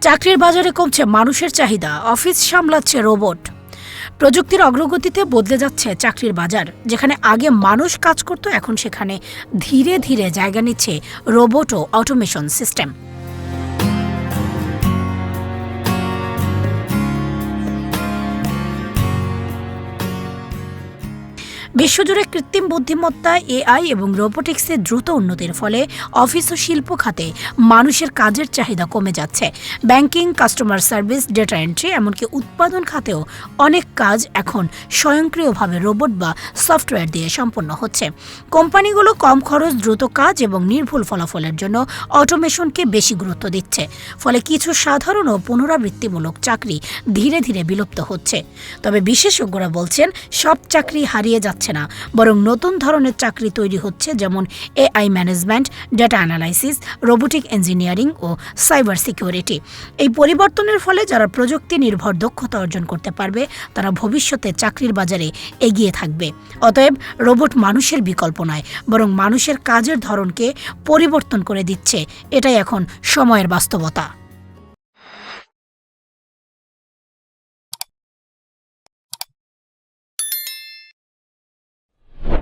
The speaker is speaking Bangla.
চাকরির বাজারে কমছে মানুষের চাহিদা, অফিস সামলাচ্ছে রোবট। প্রযুক্তির অগ্রগতিতে বদলে যাচ্ছে চাকরির বাজার। যেখানে আগে মানুষ কাজ করত, এখন সেখানে ধীরে ধীরে জায়গা নিচ্ছে রোবট ও অটোমেশন সিস্টেম। বিশ্বজুড়ে কৃত্রিম বুদ্ধিমত্তা, এআই এবং রোবোটিক্সের দ্রুত উন্নতির ফলে অফিস ও শিল্প খাতে মানুষের কাজের চাহিদা কমে যাচ্ছে। Banking, customer service, data entry, এমনকি উৎপাদন খাতেও অনেক কাজ এখন স্বয়ংক্রিয়ভাবে রোবট বা সফটওয়্যার দিয়ে সম্পন্ন হচ্ছে। কোম্পানিগুলো কম খরচ, দ্রুত কাজ এবং নির্ভুল ফলাফলের জন্য অটোমেশনকে বেশি গুরুত্ব দিচ্ছে। ফলে কিছু সাধারণ ও পুনরাবৃত্তিমূলক চাকরি ধীরে ধীরে বিলুপ্ত হচ্ছে। তবে বিশেষজ্ঞরা বলছেন, সব চাকরি হারিয়ে যাচ্ছে না, বরং নতুন ধরনের চাকরি তৈরি হচ্ছে, যেমন AI management, data analysis, robotic engineering ও সাইবার সিকিউরিটি। এই পরিবর্তনের ফলে যারা প্রযুক্তি নির্ভর দক্ষতা অর্জন করতে পারবে, তারা ভবিষ্যতে চাকরির বাজারে এগিয়ে থাকবে। অতএব রোবট মানুষের বিকল্প নয়, বরং মানুষের কাজের ধরনকে পরিবর্তন করে দিচ্ছে। এটাই এখন সময়ের বাস্তবতা।